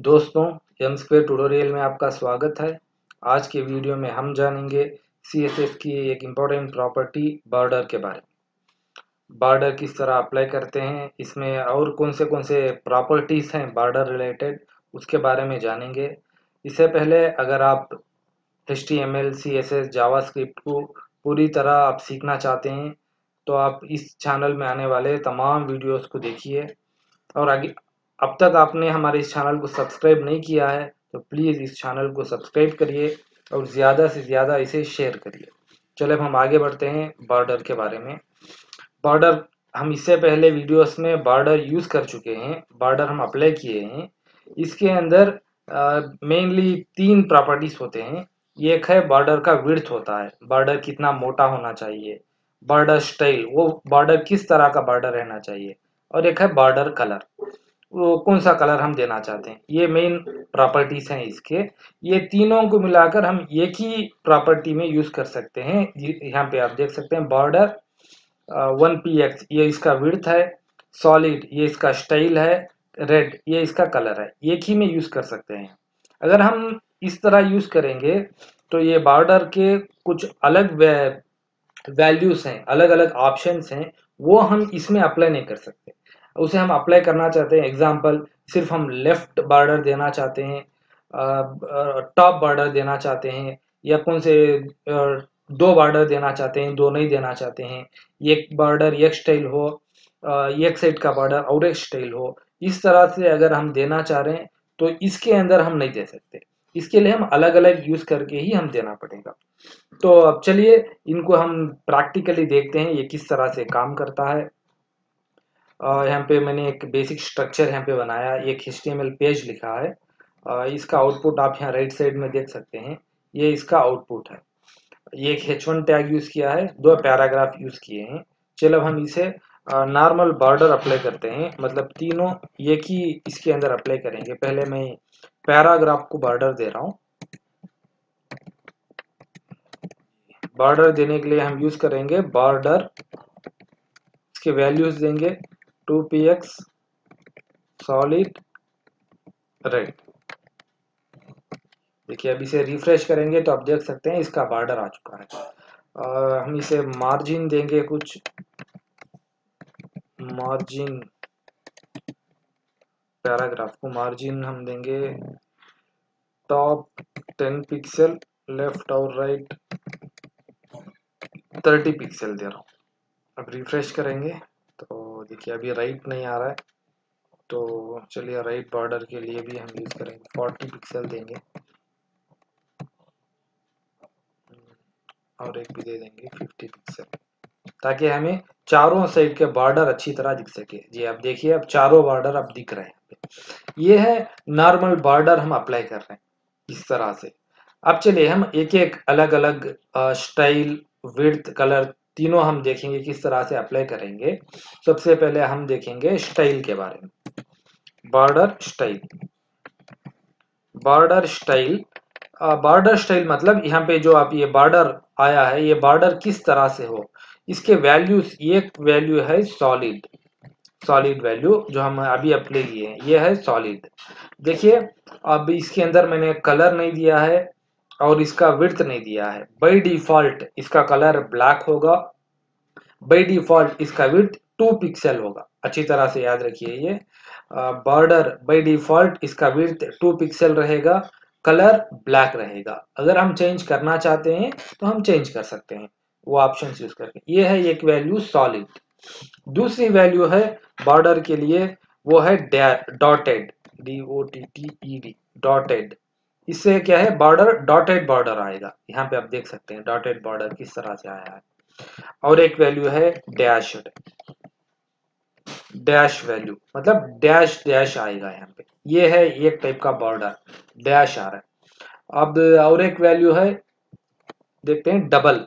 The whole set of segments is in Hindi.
दोस्तों, एम स्क्वेयर ट्यूटोरियल में आपका स्वागत है। आज के वीडियो में हम जानेंगे CSS की एक इम्पोर्टेंट प्रॉपर्टी बॉर्डर के बारे में। बॉर्डर किस तरह अप्लाई करते हैं, इसमें और कौन से प्रॉपर्टीज हैं बॉर्डर रिलेटेड, उसके बारे में जानेंगे। इससे पहले अगर आप HTML, CSS, जावास्क्रिप्ट को पूरी तरह आप सीखना चाहते हैं तो आप इस चैनल में आने वाले तमाम वीडियोस को देखिए। और आगे अब तक आपने हमारे इस चैनल को सब्सक्राइब नहीं किया है तो प्लीज़ इस चैनल को सब्सक्राइब करिए और ज़्यादा से ज़्यादा इसे शेयर करिए। चलो अब हम आगे बढ़ते हैं बॉर्डर के बारे में। बॉर्डर हम इससे पहले वीडियोस में बॉर्डर यूज़ कर चुके हैं, बॉर्डर हम अप्लाई किए हैं। इसके अंदर मेनली 3 प्रॉपर्टीज होते हैं। एक है बॉर्डर का विड्थ होता है, बॉर्डर कितना मोटा होना चाहिए। बॉर्डर स्टाइल, वो बॉर्डर किस तरह का बॉर्डर रहना चाहिए। और एक है बॉर्डर कलर, वो कौन सा कलर हम देना चाहते हैं। ये मेन प्रॉपर्टीज हैं इसके। ये तीनों को मिलाकर हम एक ही प्रॉपर्टी में यूज कर सकते हैं। यहाँ पे आप देख सकते हैं बॉर्डर 1px ये इसका विड्थ है, सॉलिड ये इसका स्टाइल है, रेड ये इसका कलर है। एक ही में यूज कर सकते हैं। अगर हम इस तरह यूज करेंगे तो ये बॉर्डर के कुछ अलग वैल्यूज हैं, अलग अलग ऑप्शंस हैं, वो हम इसमें अप्लाई नहीं कर सकते। उसे हम अप्लाई करना चाहते हैं, एग्जांपल सिर्फ हम लेफ्ट बॉर्डर देना चाहते हैं, टॉप बॉर्डर देना चाहते हैं, या कौन से 2 बॉर्डर देना चाहते हैं, 2 नहीं देना चाहते हैं। एक बॉर्डर एक स्टाइल हो, एक साइड का बॉर्डर और एक स्टाइल हो, इस तरह से अगर हम देना चाह रहे हैं तो इसके अंदर हम नहीं दे सकते। इसके लिए हम अलग अलग यूज करके ही हम देना पड़ेगा। तो अब चलिए इनको हम प्रैक्टिकली देखते हैं ये किस तरह से काम करता है। यहाँ पे मैंने एक बेसिक स्ट्रक्चर यहाँ पे बनाया, एक HTML पेज लिखा है। इसका आउटपुट आप यहाँ राइट साइड में देख सकते हैं, ये इसका आउटपुट है। ये एक H1 टैग यूज किया है, 2 पैराग्राफ यूज किए हैं। चलो अब हम इसे नॉर्मल बॉर्डर अप्लाई करते हैं, मतलब तीनों एक ही इसके अंदर अप्लाई करेंगे। पहले मैं पैराग्राफ को बॉर्डर दे रहा हूँ। बॉर्डर देने के लिए हम यूज करेंगे बॉर्डर, इसके वैल्यूज देंगे 2px सॉलिड रेड। देखिए अब इसे रिफ्रेश करेंगे तो आप देख सकते हैं इसका बॉर्डर आ चुका है। हम इसे मार्जिन देंगे, कुछ मार्जिन, पैराग्राफ को मार्जिन हम देंगे टॉप 10 पिक्सल, लेफ्ट और राइट 30 पिक्सल दे रहा हूँ। अब रिफ्रेश करेंगे तो देखिए अभी राइट नहीं आ रहा है, तो चलिए राइट बॉर्डर के लिए भी हम यूज करेंगे 40 पिक्सल देंगे और एक भी दे देंगे 50 पिक्सल, ताकि हमें चारों साइड के बॉर्डर अच्छी तरह दिख सके। जी आप देखिए अब चारों बॉर्डर अब दिख रहे हैं। ये है नॉर्मल बॉर्डर हम अप्लाई कर रहे हैं इस तरह से। अब चलिए हम एक एक अलग अलग स्टाइल, विड्थ, कलर तीनों हम देखेंगे किस तरह से अप्लाई करेंगे। सबसे पहले हम देखेंगे स्टाइल के बारे में। Border style, border style, border style मतलब यहाँ पे जो आप ये बॉर्डर आया है, ये बॉर्डर किस तरह से हो, इसके वैल्यूज। एक वैल्यू है सॉलिड, सॉलिड वैल्यू जो हम अभी अप्लाई किए हैं ये है सॉलिड। देखिए अब इसके अंदर मैंने कलर नहीं दिया है और इसका विड्थ नहीं दिया है। बाय डिफॉल्ट इसका कलर ब्लैक होगा, बाय डिफॉल्ट इसका विड्थ 2 पिक्सल होगा। अच्छी तरह से याद रखिए, ये बॉर्डर बाय डिफॉल्ट इसका विड्थ 2 पिक्सल रहेगा, कलर ब्लैक रहेगा। अगर हम चेंज करना चाहते हैं तो हम चेंज कर सकते हैं वो ऑप्शन यूज करके। ये है एक वैल्यू सॉलिड। दूसरी वैल्यू है बॉर्डर के लिए, वो है डॉटेड, DOTTED, डॉटेड। इससे क्या है, बॉर्डर डॉटेड बॉर्डर आएगा। यहाँ पे आप देख सकते हैं डॉटेड बॉर्डर किस तरह से आया है। और एक वैल्यू है डैश्ड, डैश वैल्यू मतलब डैश डैश आएगा यहाँ पे। ये है एक टाइप का बॉर्डर, डैश आ रहा है। अब और एक वैल्यू है, देखते हैं डबल,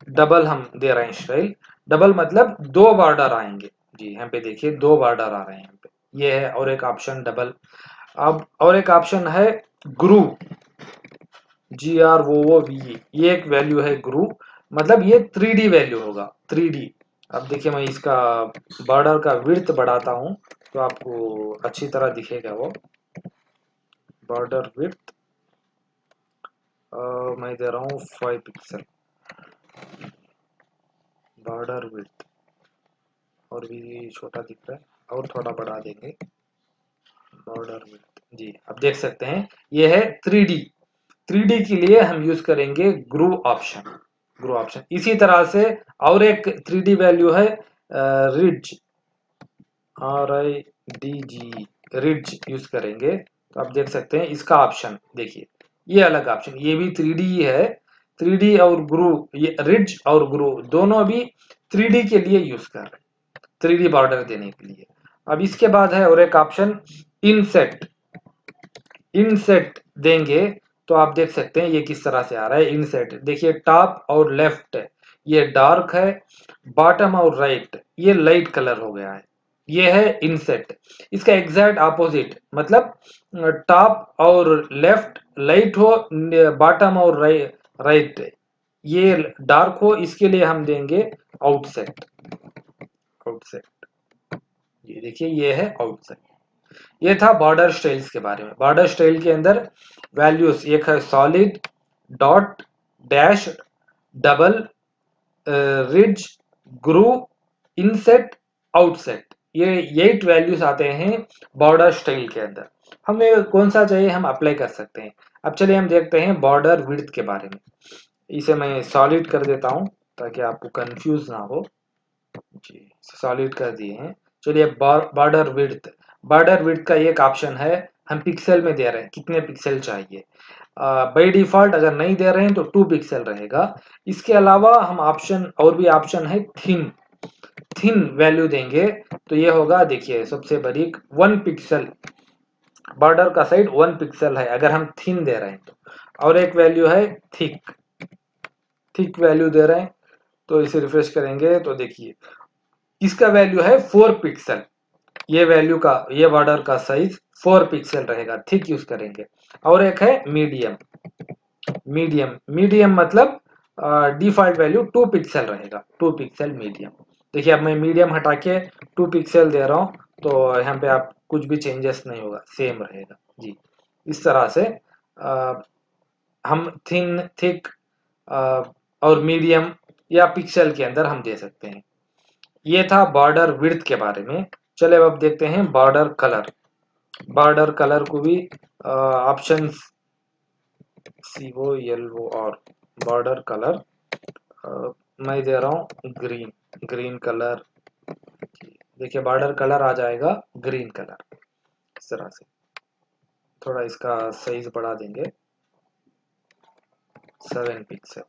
डबल हम दे रहे हैं स्टाइल। डबल मतलब 2 बॉर्डर आएंगे। जी यहाँ पे देखिए 2 बॉर्डर आ रहे हैं यहाँ पे, ये है और एक ऑप्शन डबल। अब और एक ऑप्शन है ग्रू, GROOV, ये एक वैल्यू है ग्रू, मतलब ये 3D वैल्यू होगा, 3D। अब देखिए मैं इसका बॉर्डर का विड्थ बढ़ाता हूँ तो आपको अच्छी तरह दिखेगा वो। बॉर्डर विड्थ मैं दे रहा हूँ 5 पिक्सल बॉर्डर विड्थ, और भी छोटा दिख रहा है और थोड़ा बढ़ा देंगे बॉर्डर विड्थ जी। अब देख सकते हैं ये है 3D। 3D के लिए हम यूज करेंगे ग्रुव ऑप्शन, ग्रुव ऑप्शन। इसी तरह से और एक 3D वैल्यू है रिड्ज, RIDG, रिड्ज यूज करेंगे। तो आप देख सकते हैं इसका ऑप्शन देखिए, ये अलग ऑप्शन, ये भी 3D ही है। 3D और ग्रुव, ये रिड्ज और ग्रुव दोनों भी 3D के लिए यूज कर रहे हैं, 3D बॉर्डर देने के लिए। अब इसके बाद है और एक ऑप्शन इनसेट। इनसेट देंगे तो आप देख सकते हैं ये किस तरह से आ रहा है इनसेट। देखिए टॉप और लेफ्ट ये डार्क है, बॉटम और राइट ये लाइट कलर हो गया है, ये है इनसेट। इसका एग्जैक्ट ऑपोजिट, मतलब टॉप और लेफ्ट लाइट हो, बॉटम और राइट ये डार्क हो, इसके लिए हम देंगे आउटसेट। आउटसेट ये देखिए ये है आउटसेट। ये था बॉर्डर स्टाइल्स के बारे में। बॉर्डर स्टाइल के अंदर वैल्यूज एक है solid, dot, dash, double, ridge, groove, inset, outset, ये 8 वैल्यूज आते हैं बॉर्डर स्टाइल के अंदर। हमें कौन सा चाहिए हम अप्लाई कर सकते हैं। अब चलिए हम देखते हैं बॉर्डर विड्थ के बारे में। इसे मैं सॉलिड कर देता हूं ताकि आपको कंफ्यूज ना हो जी। सॉलिड कर दिए हैं। चलिए बॉर्डर विड्थ, बॉर्डर विड्थ का एक ऑप्शन है, हम पिक्सल में दे रहे हैं कितने पिक्सल चाहिए। बाय डिफॉल्ट अगर नहीं दे रहे हैं तो 2 पिक्सल रहेगा। इसके अलावा हम ऑप्शन, और भी ऑप्शन है थिन, थिन वैल्यू देंगे तो ये होगा, देखिए सबसे बड़ी 1 पिक्सल, बॉर्डर का साइड 1 पिक्सल है अगर हम थिन दे रहे हैं तो। और एक वैल्यू है थिक, थिक वैल्यू दे रहे हैं तो इसे रिफ्रेश करेंगे तो देखिए इसका वैल्यू है 4 पिक्सल। ये वैल्यू का, ये बॉर्डर का साइज 4 पिक्सल रहेगा, थिक यूज करेंगे। और एक है मीडियम, मीडियम, मीडियम मतलब डिफॉल्ट वैल्यू 2 पिक्सल रहेगा, 2 पिक्सल मीडियम। देखिए अब मैं मीडियम हटा के 2 पिक्सल दे रहा हूं तो यहाँ पे आप कुछ भी चेंजेस नहीं होगा, सेम रहेगा जी। इस तरह से हम थिन, थिक और मीडियम या पिक्सल के अंदर हम दे सकते हैं। ये था बॉर्डर विड्थ के बारे में। चले अब देखते हैं बॉर्डर कलर। बॉर्डर कलर को भी ऑप्शन COLOR, बॉर्डर कलर मैं दे रहा हूँ ग्रीन, ग्रीन कलर। देखिए बॉर्डर कलर आ जाएगा ग्रीन कलर इस तरह से। थोड़ा इसका साइज बढ़ा देंगे 7 पिक्सल।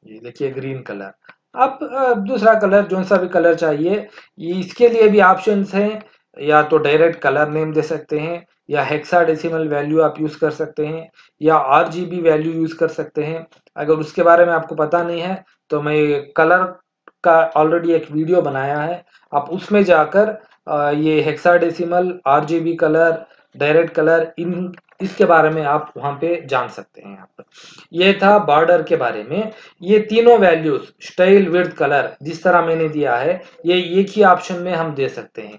ये देखिए ग्रीन कलर। अब दूसरा कलर जो सा भी कलर चाहिए, इसके लिए भी ऑप्शंस हैं। या तो डायरेक्ट कलर नेम दे सकते हैं, या हेक्साडेसिमल वैल्यू आप यूज कर सकते हैं, या RGB वैल्यू यूज कर सकते हैं। अगर उसके बारे में आपको पता नहीं है तो मैं कलर का ऑलरेडी एक वीडियो बनाया है, आप उसमें जाकर ये hexadecimal, RGB colour, direct colour, इन इसके बारे में आप वहां पे जान सकते हैं। आप ये था बॉर्डर के बारे में। ये तीनों वैल्यूज स्टाइल, विड्थ, कलर जिस तरह मैंने दिया है ये एक ही ऑप्शन में हम दे सकते हैं,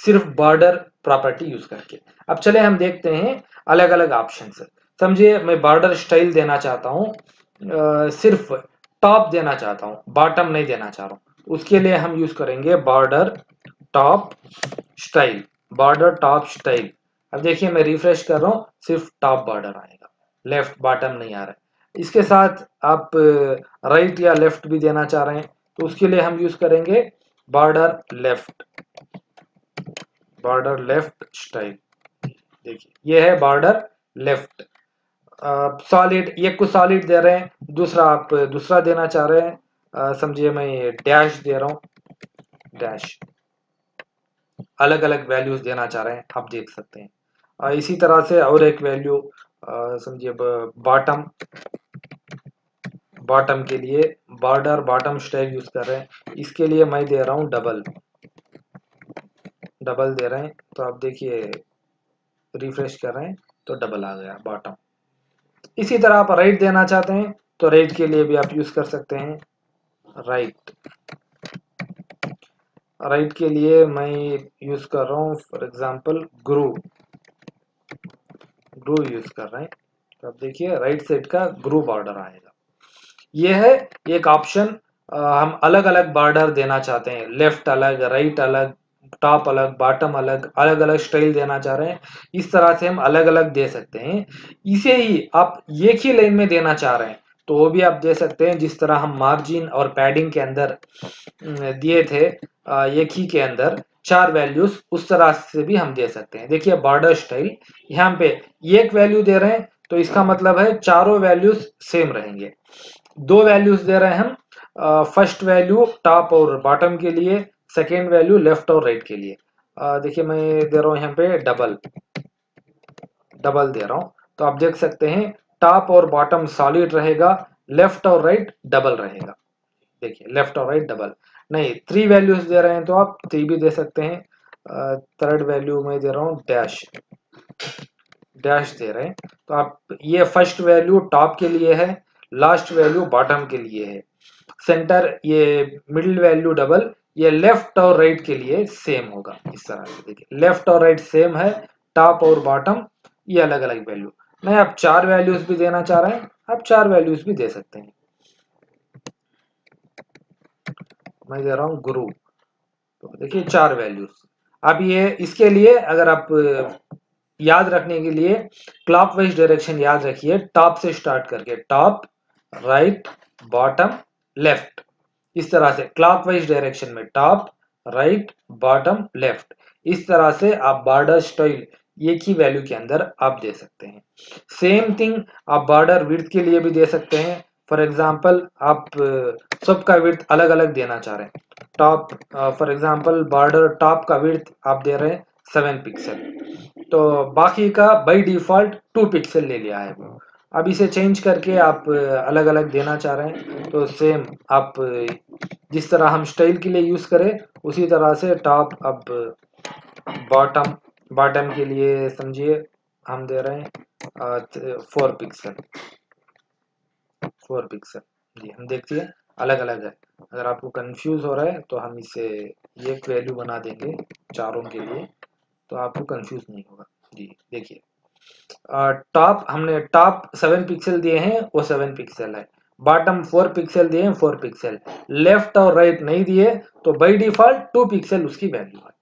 सिर्फ बॉर्डर प्रॉपर्टी यूज करके। अब चले हम देखते हैं अलग अलग ऑप्शन। समझिए मैं बॉर्डर स्टाइल देना चाहता हूँ, सिर्फ टॉप देना चाहता हूँ, बॉटम नहीं देना चाह रहा हूँ। उसके लिए हम यूज करेंगे border top style, border top style. अब देखिए मैं रिफ्रेश कर रहा हूँ, सिर्फ टॉप बॉर्डर आएगा, लेफ्ट बॉटम नहीं आ रहा है। इसके साथ आप राइट या लेफ्ट भी देना चाह रहे हैं तो उसके लिए हम यूज करेंगे border left, border left style. देखिए ये है बॉर्डर लेफ्ट। सॉलिड, ये कुछ सॉलिड दे रहे हैं, दूसरा आप दूसरा देना चाह रहे हैं। समझिए मैं डैश दे रहा हूँ, डैश। अलग अलग वैल्यूज देना चाह रहे हैं, आप देख सकते हैं। इसी तरह से और एक वैल्यू समझिए बॉटम, बॉटम के लिए बॉर्डर बॉटम स्टाइल यूज कर रहे हैं, इसके लिए मैं दे रहा हूँ डबल, डबल दे रहे हैं तो आप देखिए रिफ्रेश कर रहे हैं तो डबल आ गया बॉटम। इसी तरह आप राइट देना चाहते हैं तो राइट के लिए भी आप यूज कर सकते हैं राइट। राइट के लिए मैं यूज कर रहा हूँ for example groove, Guru use कर रहे हैं, तो अब देखिए राइट साइड का ग्रू बॉर्डर आएगा। ये है एक ऑप्शन। हम अलग अलग बॉर्डर देना चाहते हैं, लेफ्ट अलग, राइट अलग, टॉप अलग, बॉटम अलग, अलग अलग स्टाइल देना चाह रहे हैं, इस तरह से हम अलग अलग दे सकते हैं। इसे ही आप एक ही लाइन में देना चाह रहे हैं तो वो भी आप दे सकते हैं, जिस तरह हम मार्जिन और पैडिंग के अंदर दिए थे एक ही के अंदर 4 वैल्यूज, उस तरह से भी हम दे सकते हैं। देखिए बॉर्डर स्टाइल यहाँ पे एक वैल्यू दे रहे हैं तो इसका मतलब है चारों वैल्यूज सेम रहेंगे। 2 वैल्यूज दे रहे हैं हम, फर्स्ट वैल्यू टॉप और बॉटम के लिए, सेकेंड वैल्यू लेफ्ट और राइट के लिए। देखिए मैं दे रहा हूँ यहाँ पे डबल डबल दे रहा हूँ, तो आप देख सकते हैं टॉप और बॉटम सॉलिड रहेगा, लेफ्ट और राइट डबल रहेगा। देखिए लेफ्ट और राइट डबल। नहीं 3 वैल्यूज दे रहे हैं तो आप 3 भी दे सकते हैं। थर्ड वैल्यू में दे रहा हूँ डैश, डैश दे रहे हैं तो आप, ये फर्स्ट वैल्यू टॉप के लिए है, लास्ट वैल्यू बॉटम के लिए है, सेंटर ये मिडिल वैल्यू डबल, ये लेफ्ट और राइट के लिए सेम होगा। इस तरह से देखिए लेफ्ट और राइट सेम है, टॉप और बॉटम ये अलग अलग वैल्यू। नहीं आप 4 वैल्यूज भी देना चाह रहे हैं, आप 4 वैल्यूज भी दे सकते हैं। मैं दे रहा हूँ गुरु, तो देखिए 4 वैल्यूज। अब ये इसके लिए अगर आप याद रखने के लिए क्लॉकवाइज डायरेक्शन याद रखिए, टॉप से स्टार्ट करके टॉप, राइट, बॉटम, लेफ्ट, इस तरह से क्लॉकवाइज डायरेक्शन में टॉप, राइट, बॉटम, लेफ्ट, इस तरह से आप बॉर्डर स्टाइल एक ही वैल्यू के अंदर आप दे सकते हैं। सेम थिंग आप बॉर्डर विड्थ के लिए भी दे सकते हैं। फॉर एग्जांपल आप सबका विड्थ अलग अलग देना चाह रहे हैं, top for example border top का विड्थ आप दे रहे हैं 7 पिक्सल, तो बाकी का बाय डिफॉल्ट 2 पिक्सल ले लिया है वो। अब इसे चेंज करके आप अलग अलग देना चाह रहे हैं तो सेम आप जिस तरह हम स्टाइल के लिए यूज करें उसी तरह से टॉप, अब बॉटम, बॉटम के लिए समझिए हम दे रहे हैं 4 पिक्सल, 4 पिक्सल जी। हम देखिए अलग अलग है, अगर आपको कंफ्यूज हो रहा है तो हम इसे एक वैल्यू बना देंगे चारों के लिए, तो आपको कंफ्यूज नहीं होगा जी। देखिए टॉप हमने टॉप 7 पिक्सल दिए हैं, वो 7 पिक्सल है, बॉटम 4 पिक्सल दिए हैं 4 पिक्सल, लेफ्ट और राइट नहीं दिए तो बाय डिफॉल्ट 2 पिक्सल उसकी वैल्यू है।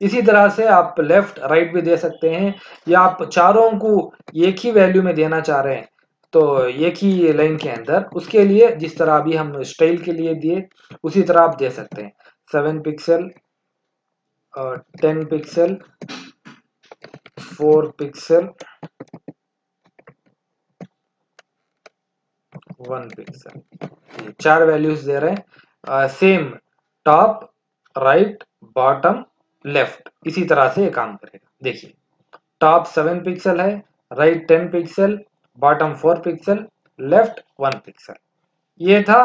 इसी तरह से आप लेफ्ट राइट भी दे सकते हैं, या आप चारों को एक ही वैल्यू में देना चाह रहे हैं तो एक ही लाइन के अंदर, उसके लिए जिस तरह अभी हम स्टाइल के लिए दिए उसी तरह आप दे सकते हैं। 7 pixel, 10 pixel, 4 pixel, 1 pixel, 4 values दे रहे हैं। Same top, right, bottom, left, इसी तरह से ये काम करेगा। देखिए टॉप 7 पिक्सल है, right 10 pixel, bottom 4 pixel, left 1 pixel. ये था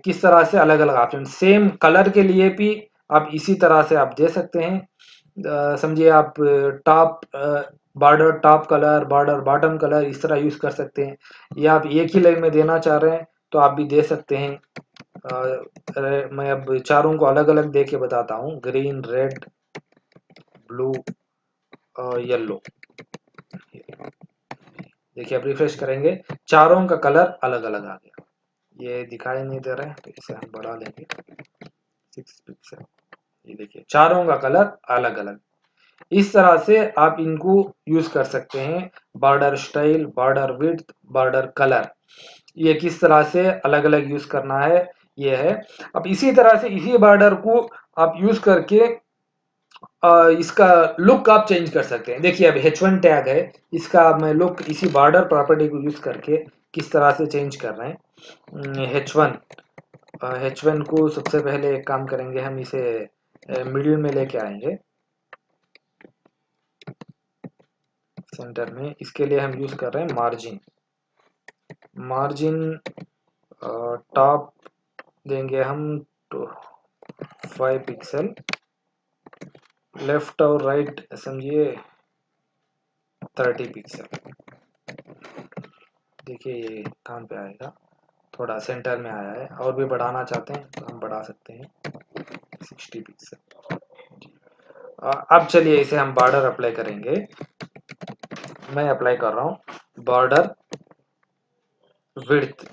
किस तरह से अलग अलग ऑप्शन। सेम कलर के लिए भी आप इसी तरह से आप दे सकते हैं। समझिए आप top border top colour, border bottom colour, इस तरह यूज कर सकते हैं, या आप एक ही लाइन में देना चाह रहे हैं तो आप भी दे सकते हैं। मैं अब चारों को अलग अलग दे के बताता हूँ, ग्रीन, रेड, ब्लू, येलो। देखिए आप रिफ्रेश करेंगे चारों का कलर अलग अलग आ गया। ये दिखाई नहीं दे रहा है तो इसे हम बढ़ा लेंगे 6 पिक्सल। ये देखिए चारों का कलर अलग अलग। इस तरह से आप इनको यूज कर सकते हैं, border style, border width, border colour, ये किस तरह से अलग अलग यूज करना है ये है। अब इसी तरह से इसी बॉर्डर को आप यूज करके इसका लुक आप चेंज कर सकते हैं। देखिए अब H1 टैग है, इसका मैं लुक इसी बॉर्डर प्रॉपर्टी को यूज करके किस तरह से चेंज कर रहे हैं। H1 को सबसे पहले एक काम करेंगे, हम इसे मिडिल में लेके आएंगे सेंटर में। इसके लिए हम यूज कर रहे हैं मार्जिन, मार्जिन टॉप देंगे हम 5 पिक्सल, लेफ्ट और राइट समझिए 30 पिक्सल। देखिए ये कहाँ पे आएगा, थोड़ा सेंटर में आया है, और भी बढ़ाना चाहते हैं तो हम बढ़ा सकते हैं 60 पिक्सल। अब चलिए इसे हम बॉर्डर अप्लाई करेंगे। मैं अप्लाई कर रहा हूँ बॉर्डर विड्थ।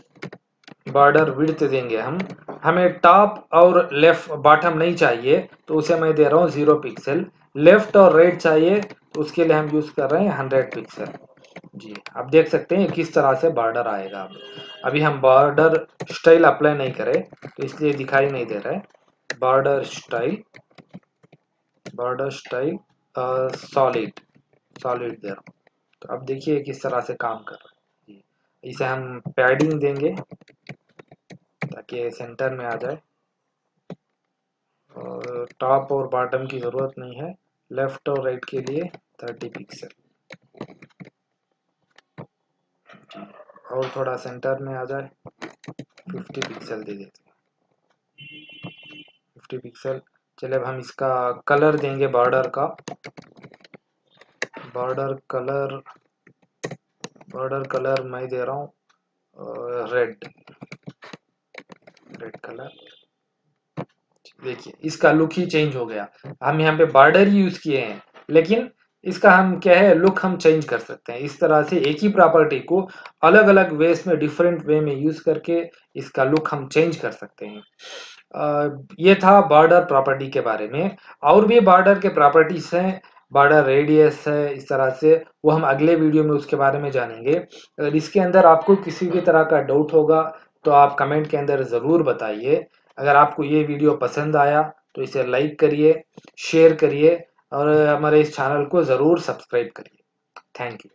बॉर्डर विड्थ देंगे हम, हमें टॉप और लेफ्ट बॉटम नहीं चाहिए तो उसे मैं दे रहा हूँ 0 पिक्सल। लेफ्ट और राइट चाहिए तो उसके लिए हम यूज कर रहे हैं 100 पिक्सल। जी आप देख सकते हैं किस तरह से बॉर्डर आएगा। अभी हम बॉर्डर स्टाइल अप्लाई नहीं करें तो इसलिए दिखाई नहीं दे रहा है। बॉर्डर स्टाइल सॉलिड सॉलिड दे रहा हूँ। तो अब देखिए किस तरह से काम कर रहा है। जी, इसे हम पैडिंग देंगे ताकि सेंटर में आ जाए, और टॉप और बॉटम की ज़रूरत नहीं है। लेफ्ट और राइट के लिए 30 पिक्सल, और थोड़ा सेंटर में आ जाए 50 पिक्सल दे देते हैं। 50 पिक्सल। चलिए अब हम इसका कलर देंगे बॉर्डर का। बॉर्डर कलर मैं दे रहा हूँ रेड कलर। देखिए इसका लुक ही चेंज हो गया। हम यहाँ पे बॉर्डर ही यूज किए हैं, लेकिन इसका हम क्या है लुक हम चेंज कर सकते हैं। इस तरह से एक ही प्रॉपर्टी को अलग अलग वेज में डिफरेंट वे में यूज करके इसका लुक हम चेंज कर सकते हैं। ये था बॉर्डर प्रॉपर्टी के बारे में। और भी बॉर्डर के प्रॉपर्टीज हैं, बॉर्डर रेडियस है, इस तरह से वो हम अगले वीडियो में उसके बारे में जानेंगे। अगर इसके अंदर आपको किसी भी तरह का डाउट होगा तो आप कमेंट के अंदर ज़रूर बताइए। अगर आपको ये वीडियो पसंद आया तो इसे लाइक करिए, शेयर करिए और हमारे इस चैनल को ज़रूर सब्सक्राइब करिए। Thank you.